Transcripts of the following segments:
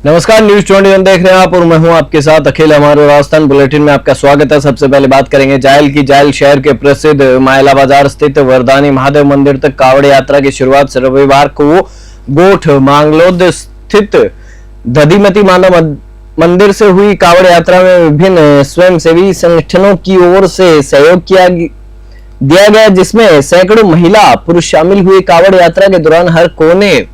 नमस्कार, न्यूज 21 देख रहे हैं आप और मैं हूं आपके साथ अखिल। हमारे राजस्थान बुलेटिन में आपका स्वागत है। सबसे पहले बात करेंगे जायल की। जायल शहर के प्रसिद्ध मायला बाजार स्थित वरदानी महादेव मंदिर तक कावड़ यात्रा की शुरुआत रविवार को गोठ मांगलोद स्थित दधिमती माता मंदिर से हुई। कावड़ यात्रा में विभिन्न स्वयंसेवी संगठनों की ओर से सहयोग दिया गया, जिसमें सैकड़ों महिला पुरुष शामिल हुए। कावड़ यात्रा के दौरान हर कोने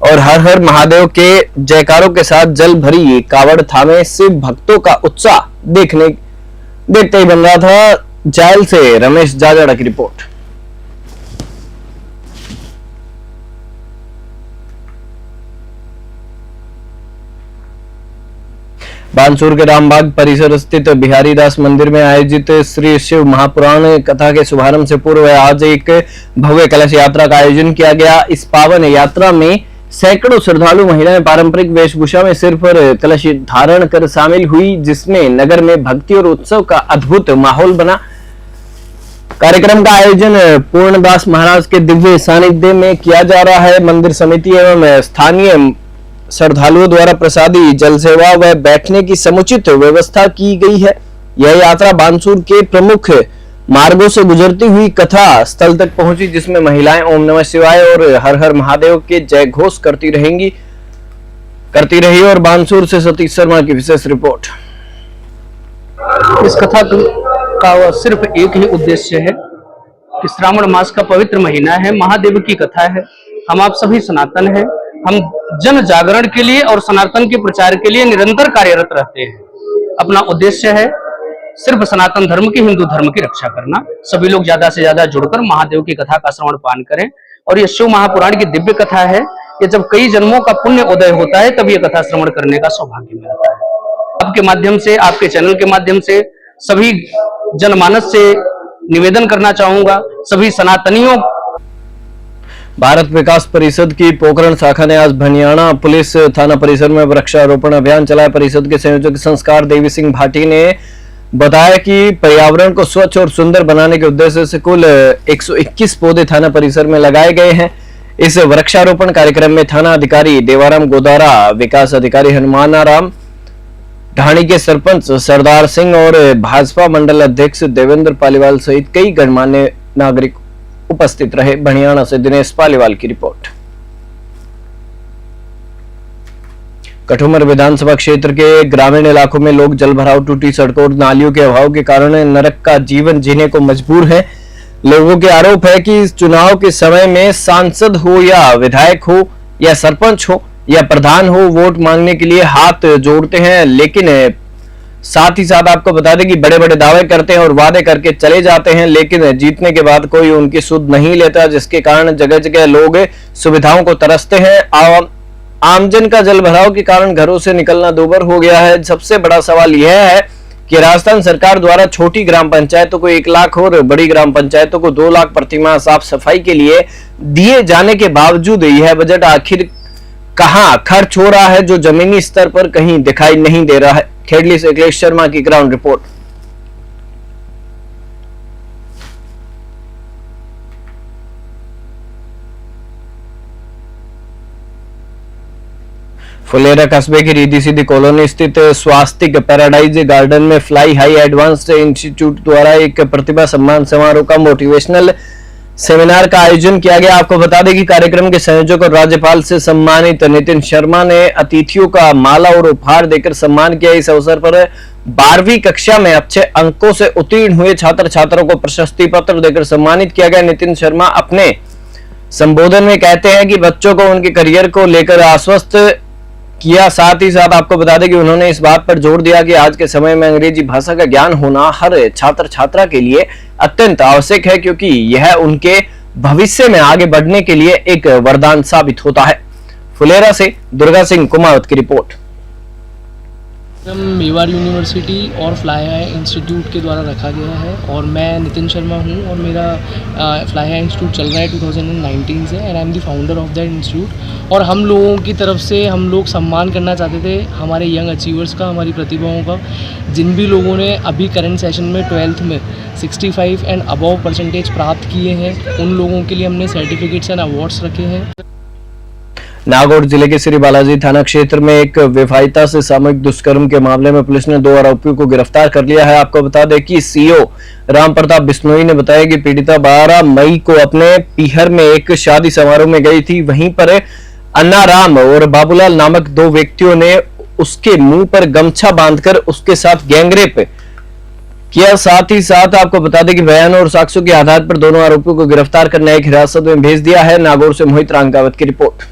और हर हर महादेव के जयकारों के साथ जल भरी कावड़ थामे शिव भक्तों का उत्साह देखते ही बन रहा था। जायल से रमेश जाजड़ा की रिपोर्ट। बानसूर के रामबाग परिसर स्थित बिहारी दास मंदिर में आयोजित श्री शिव महापुराण कथा के शुभारंभ से पूर्व आज एक भव्य कलश यात्रा का आयोजन किया गया। इस पावन यात्रा में सैकड़ों श्रद्धालु महिलाएं पारंपरिक वेशभूषा में सिर पर कलश धारण कर शामिल हुई, जिसमें नगर में भक्ति और उत्सव का अद्भुत माहौल बना। कार्यक्रम का आयोजन पूर्णदास महाराज के दिव्य सानिध्य में किया जा रहा है। मंदिर समिति एवं स्थानीय श्रद्धालुओं द्वारा प्रसादी, जल सेवा व बैठने की समुचित व्यवस्था की गई है। यह यात्रा बानसूर के प्रमुख मार्गों से गुजरती हुई कथा स्थल तक पहुंची, जिसमें महिलाएं ओम नमः शिवाय और हर हर महादेव के जय घोष करती रही। और बानसूर से सतीश शर्मा की विशेष रिपोर्ट। इस कथा का सिर्फ एक ही उद्देश्य है कि श्रावण मास का पवित्र महीना है, महादेव की कथा है। हम आप सभी सनातन हैं, हम जन जागरण के लिए और सनातन के प्रचार के लिए निरंतर कार्यरत रहते हैं। अपना उद्देश्य है सिर्फ सनातन धर्म की, हिंदू धर्म की रक्षा करना। सभी लोग ज्यादा से ज्यादा जुड़कर महादेव की कथा का श्रवण पान करें। और ये शिव महापुराण की दिव्य कथा है। ये जब कई जन्मों का पुण्य उदय होता है तब ये कथा श्रवण करने का सौभाग्य मिलता है। आपके माध्यम से, आपके चैनल के माध्यम से सभी जनमानस से निवेदन करना चाहूंगा, सभी सनातनियों। भारत विकास परिषद की पोखरण शाखा ने आज भनियाना पुलिस थाना परिसर में वृक्षारोपण अभियान चलाया। परिषद के संयोजक संस्कार देवी सिंह भाटी ने बताया कि पर्यावरण को स्वच्छ और सुंदर बनाने के उद्देश्य से कुल 121 पौधे थाना परिसर में लगाए गए हैं। इस वृक्षारोपण कार्यक्रम में थाना अधिकारी देवाराम गोदारा, विकास अधिकारी हनुमानाराम, ढाणी के सरपंच सरदार सिंह और भाजपा मंडल अध्यक्ष देवेंद्र पालीवाल सहित कई गणमान्य नागरिक उपस्थित रहे। भनियाना से दिनेश पालीवाल की रिपोर्ट। कठुमर विधानसभा क्षेत्र के ग्रामीण इलाकों में लोग जलभराव, टूटी सड़कों और नालियों के अभाव के कारण नरक का जीवन जीने को मजबूर हैं। लोगों के आरोप है कि इस चुनाव के समय में सांसद हो या विधायक हो या सरपंच हो या प्रधान हो, वोट मांगने के लिए हाथ जोड़ते हैं, लेकिन साथ ही साथ आपको बता दें कि बड़े बड़े दावे करते हैं और वादे करके चले जाते हैं, लेकिन जीतने के बाद कोई उनकी सुध नहीं लेता, जिसके कारण जगह जगह लोग सुविधाओं को तरसते हैं। आमजन का जलभराव के कारण घरों से निकलना दूभर हो गया है। सबसे बड़ा सवाल यह है कि राजस्थान सरकार द्वारा छोटी ग्राम पंचायतों को 1 लाख और बड़ी ग्राम पंचायतों को 2 लाख प्रतिमाह साफ सफाई के लिए दिए जाने के बावजूद यह बजट आखिर कहां खर्च हो रहा है, जो जमीनी स्तर पर कहीं दिखाई नहीं दे रहा है। खेड़ली से अखिलेश शर्मा की ग्राउंड रिपोर्ट। फुलेरा कस्बे की रीधी सीधी कॉलोनी स्थित स्वास्तिक पैराडाइज गार्डन में फ्लाई हाई एडवांस्ड इंस्टीट्यूट द्वारा एक प्रतिभा सम्मान समारोह का मोटिवेशनल सेमिनार का आयोजन किया गया। आपको बता दें कि कार्यक्रम के संयोजक और राज्यपाल से सम्मानित नितिन शर्मा ने अतिथियों का माला और उपहार देकर सम्मान किया। इस अवसर पर 12वीं कक्षा में अच्छे अंकों से उत्तीर्ण हुए छात्र छात्राओं को प्रशस्ति पत्र देकर सम्मानित किया गया। नितिन शर्मा अपने संबोधन में कहते हैं कि बच्चों को उनके करियर को लेकर आश्वस्त किया। साथ ही साथ आपको बता दें कि उन्होंने इस बात पर जोर दिया कि आज के समय में अंग्रेजी भाषा का ज्ञान होना हर छात्र छात्रा के लिए अत्यंत आवश्यक है, क्योंकि यह उनके भविष्य में आगे बढ़ने के लिए एक वरदान साबित होता है। फुलेरा से दुर्गा सिंह कुमावत की रिपोर्ट। मेवाड़ यूनिवर्सिटी और फ्लाई हाई इंस्टीट्यूट के द्वारा रखा गया है और मैं नितिन शर्मा हूँ और मेरा फ्लाई हाई इंस्टीट्यूट चल रहा है 2019 से and I am the founder of that institute. और हम लोगों की तरफ से हम लोग सम्मान करना चाहते थे हमारे यंग अचीवर्स का, हमारी प्रतिभाओं का, जिन भी लोगों ने अभी करंट सेशन में 12th में 65 एंड अबव परसेंटेज प्राप्त किए हैं, उन लोगों के लिए हमने सर्टिफिकेट्स एंड अवार्ड्स रखे हैं। नागौर जिले के श्री बालाजी थाना क्षेत्र में एक विवाहिता से सामूहिक दुष्कर्म के मामले में पुलिस ने 2 आरोपियों को गिरफ्तार कर लिया है। आपको बता दें कि सीओ राम प्रताप बिश्नोई ने बताया कि पीड़िता 12 मई को अपने पीहर में एक शादी समारोह में गई थी। वहीं पर अन्ना राम और बाबूलाल नामक 2 व्यक्तियों ने उसके मुंह पर गमछा बांधकर उसके साथ गैंगरेप किया। साथ ही साथ आपको बता दें कि बयान और साक्ष्यों के आधार पर दोनों आरोपियों को गिरफ्तार कर न्यायिक हिरासत में भेज दिया है। नागौर से मोहित रांगावत की रिपोर्ट।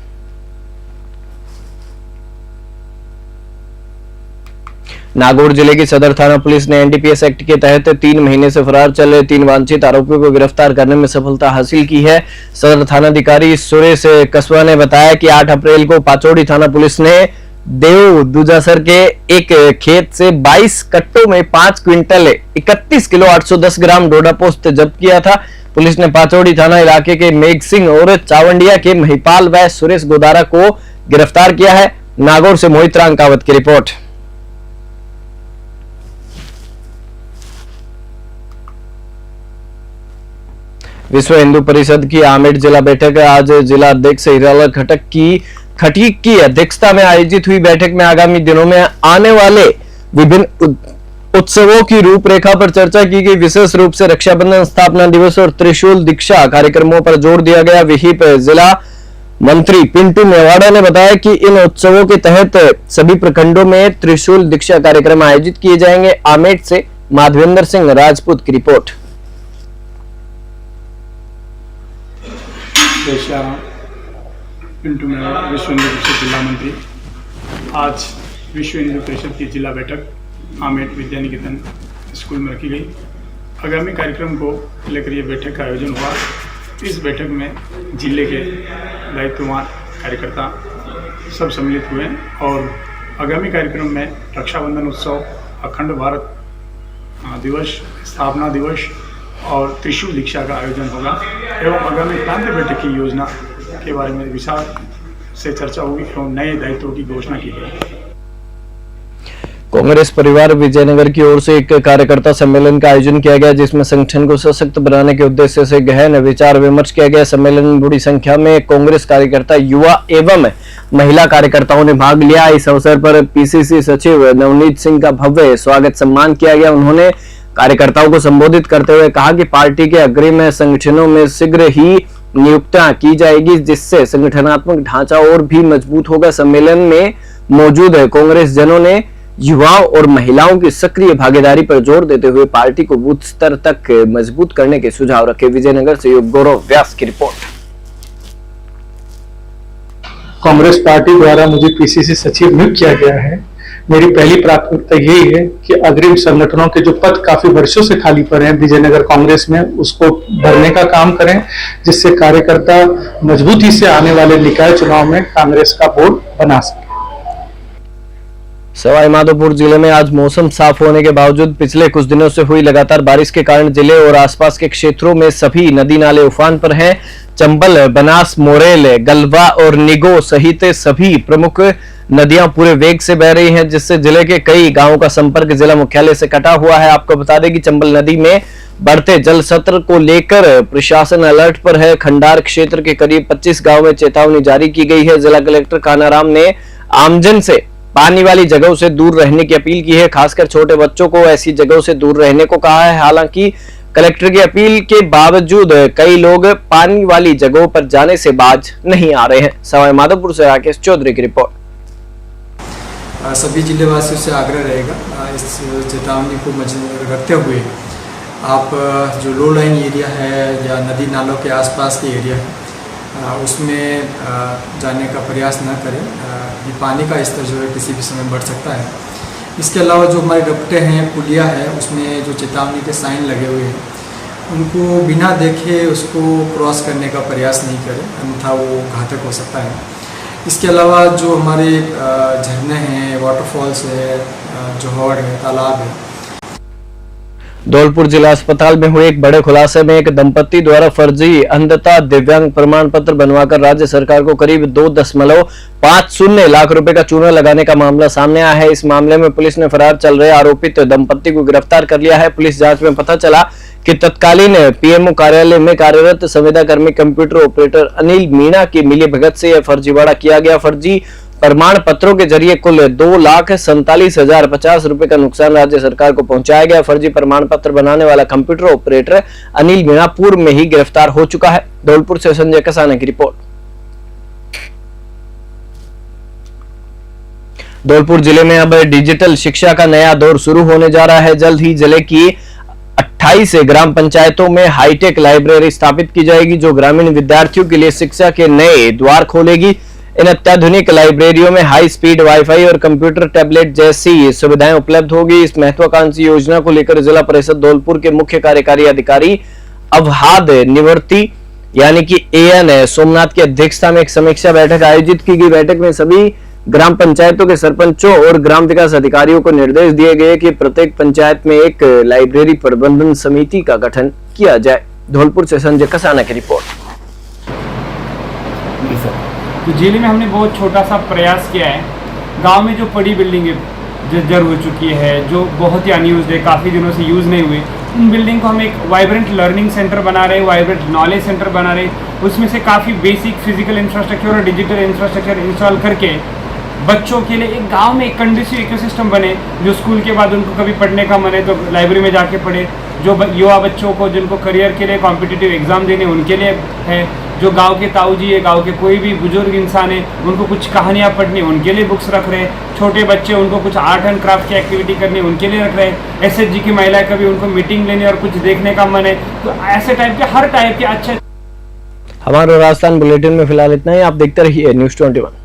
नागौर जिले की सदर थाना पुलिस ने एनडीपीएस एक्ट के तहत 3 महीने से फरार चल रहे 3 वांछित आरोपियों को गिरफ्तार करने में सफलता हासिल की है। सदर थानाधिकारी सुरेश कस्बा ने बताया कि 8 अप्रैल को पाचौड़ी थाना पुलिस ने देव दूजासर के एक खेत से 22 कट्टों में 5 क्विंटल 31 किलो 810 ग्राम डोडा पोस्त जब्त किया था। पुलिस ने पाचौड़ी थाना इलाके के मेघ सिंह और चावंडिया के महिपाल व सुरेश गोदारा को गिरफ्तार किया है। नागौर से मोहित रांगावत की रिपोर्ट। विश्व हिंदू परिषद की आमेर जिला बैठक आज जिला अध्यक्ष हीरालाल खटीक की अध्यक्षता में आयोजित हुई। बैठक में आगामी दिनों में आने वाले विभिन्न उत्सवों की रूपरेखा पर चर्चा की गई। विशेष रूप से रक्षाबंधन, स्थापना दिवस और त्रिशूल दीक्षा कार्यक्रमों पर जोर दिया गया। विहिप जिला मंत्री पिंटू मेवाड़ा ने बताया कि इन उत्सवों के तहत सभी प्रखंडों में त्रिशूल दीक्षा कार्यक्रम आयोजित किए जाएंगे। आमेर से माधवेंद्र सिंह राजपूत की रिपोर्ट। पिंटू मेवाड़ा, विश्व हिंदू परिषद जिला मंत्री। आज विश्व हिंदू परिषद की जिला बैठक आमेर विद्या निकेतन स्कूल में रखी गई। आगामी कार्यक्रम को लेकर यह बैठक का आयोजन हुआ। इस बैठक में जिले के दायित्ववान कार्यकर्ता सब सम्मिलित हुए और आगामी कार्यक्रम में रक्षाबंधन उत्सव, अखंड भारत दिवस, स्थापना दिवस और त्रिशूल दीक्षा का आयोजन होगा एवं आगामी प्रांतीय बैठक की योजना के बारे में विचार से चर्चा हुई एवं नए दायित्वों की घोषणा की गई। कांग्रेस परिवार विजयनगर की ओर से एक कार्यकर्ता सम्मेलन का आयोजन किया गया, जिसमें संगठन को सशक्त बनाने के उद्देश्य से गहन विचार विमर्श किया गया। सम्मेलन में बड़ी संख्या में कांग्रेस कार्यकर्ता, युवा एवं महिला कार्यकर्ताओं ने भाग लिया। इस अवसर पर पीसीसी सचिव नवनीत सिंह का भव्य स्वागत सम्मान किया गया। उन्होंने कार्यकर्ताओं को संबोधित करते हुए कहा कि पार्टी के अग्रिम संगठनों में शीघ्र ही नियुक्तियां की जाएगी, जिससे संगठनात्मक ढांचा और भी मजबूत होगा। सम्मेलन में मौजूद कांग्रेस जनों ने युवाओं और महिलाओं की सक्रिय भागीदारी पर जोर देते हुए पार्टी को बूथ स्तर तक मजबूत करने के सुझाव रखे। विजयनगर से गौरव व्यास की रिपोर्ट। कांग्रेस पार्टी द्वारा मुझे पीसीसी सचिव नियुक्त किया गया है। मेरी पहली प्राथमिकता यही है कि अग्रिम संगठनों के जो पद काफी वर्षों से खाली पड़े हैं विजयनगर कांग्रेस में, उसको भरने का काम करें, जिससे कार्यकर्ता मजबूती से आने वाले निकाय चुनाव में कांग्रेस का बोर्ड बना सके। सवाई माधोपुर जिले में आज मौसम साफ होने के बावजूद पिछले कुछ दिनों से हुई लगातार बारिश के कारण जिले और आसपास के क्षेत्रों में सभी नदी नाले उफान पर हैं। चंबल, बनास, मोरेल, गलवा और निगो सहित सभी प्रमुख नदियां पूरे वेग से बह रही हैं, जिससे जिले के कई गांवों का संपर्क जिला मुख्यालय से कटा हुआ है। आपको बता दें कि चंबल नदी में बढ़ते जल स्तर को लेकर प्रशासन अलर्ट पर है। खंडार क्षेत्र के करीब 25 गांव में चेतावनी जारी की गई है। जिला कलेक्टर कानाराम ने आमजन से पानी वाली जगहों से दूर रहने की अपील की है। खासकर छोटे बच्चों को ऐसी जगहों से दूर रहने को कहा है। हालांकि कलेक्टर की अपील के बावजूद कई लोग पानी वाली जगहों पर जाने से बाज नहीं आ रहे हैं। सवाई माधोपुर से राकेश चौधरी की रिपोर्ट। सभी जिलेवासियों से आग्रह रहेगा इस चेतावनी को मद्देनजर रखते हुए आप जो लो लाइन एरिया है या नदी नालों के आसपास के एरिया है उसमें जाने का प्रयास न करें। ये पानी का स्तर जो है किसी भी समय बढ़ सकता है। इसके अलावा जो हमारे रपटे हैं, पुलिया है, उसमें जो चेतावनी के साइन लगे हुए हैं उनको बिना देखे उसको क्रॉस करने का प्रयास नहीं करें, अन्यथा वो घातक हो सकता है। इसके अलावा जो हमारे झरने हैं, वाटरफॉल्स है, जोहड़ है, तालाब है। धौलपुर जिला अस्पताल में हुए एक बड़े खुलासे में एक दंपति द्वारा फर्जी अंधता दिव्यांग प्रमाण पत्र बनवाकर राज्य सरकार को करीब 2.50 लाख रुपए का चूना लगाने का मामला सामने आया है। इस मामले में पुलिस ने फरार चल रहे आरोपित दंपति को गिरफ्तार कर लिया है। पुलिस जांच में पता चला कि तत्कालीन पीएमओ कार्यालय में कार्यरत संविदा कर्मी कंप्यूटर ऑपरेटर अनिल मीणा की मिलीभगत से यह फर्जीवाड़ा किया गया। फर्जी प्रमाण पत्रों के जरिए कुल 2,47,050 रुपए का नुकसान राज्य सरकार को पहुंचाया गया। फर्जी प्रमाण पत्र बनाने वाला कंप्यूटर ऑपरेटर अनिल मीणा पूर्व में ही गिरफ्तार हो चुका है। धौलपुर से संजय कसाना की रिपोर्ट। धौलपुर जिले में अब डिजिटल शिक्षा का नया दौर शुरू होने जा रहा है। जल्द ही जिले की 28 ग्राम पंचायतों में हाईटेक लाइब्रेरी स्थापित की जाएगी, जो ग्रामीण विद्यार्थियों के लिए शिक्षा के नए द्वार खोलेगी। इन अत्याधुनिक लाइब्रेरियों में हाई स्पीड वाईफाई और कंप्यूटर टैबलेट जैसी सुविधाएं उपलब्ध होगी। इस महत्वाकांक्षी योजना को लेकर जिला परिषद धौलपुर के मुख्य कार्यकारी अधिकारी अवहाद निवर्ती यानी कि एएन सोमनाथ की अध्यक्षता में एक समीक्षा बैठक आयोजित की गई। बैठक में सभी ग्राम पंचायतों के सरपंचों और ग्राम विकास अधिकारियों को निर्देश दिए गए कि प्रत्येक पंचायत में एक लाइब्रेरी प्रबंधन समिति का गठन किया जाए। धौलपुर से संजय कसाना की रिपोर्ट। तो जिले में हमने बहुत छोटा सा प्रयास किया है। गांव में जो बड़ी बिल्डिंग जर्जर हो चुकी है, जो बहुत ही अनयूज्ड है, काफ़ी दिनों से यूज़ नहीं हुई, उन बिल्डिंग को हम एक वाइब्रेंट लर्निंग सेंटर बना रहे हैं, वाइब्रेंट नॉलेज सेंटर बना रहे हैं। उसमें से काफ़ी बेसिक फिजिकल इंफ्रास्ट्रक्चर और डिजिटल इंफ्रास्ट्रक्चर इंस्टॉल करके बच्चों के लिए एक गांव में एक कंडीसिव इकोसिस्टम बने, जो स्कूल के बाद उनको कभी पढ़ने का मन है तो लाइब्रेरी में जाके पढ़े, जो युवा बच्चों को जिनको करियर के लिए कॉम्पिटिटिव एग्जाम देने उनके लिए है, जो गांव के ताऊ जी है, गांव के कोई भी बुजुर्ग इंसान है, उनको कुछ कहानियाँ पढ़नी उनके लिए बुक्स रख रहे हैं, छोटे बच्चे उनको कुछ आर्ट एंड क्राफ्ट की एक्टिविटी करनी उनके लिए रख रहे हैं, एसएचजी की महिलाएं कभी उनको मीटिंग लेने और कुछ देखने का मन है, तो ऐसे टाइप के हर टाइप के अच्छे। हमारे राजस्थान बुलेटिन में फिलहाल इतना ही। आप देखते रहिए न्यूज़ 21।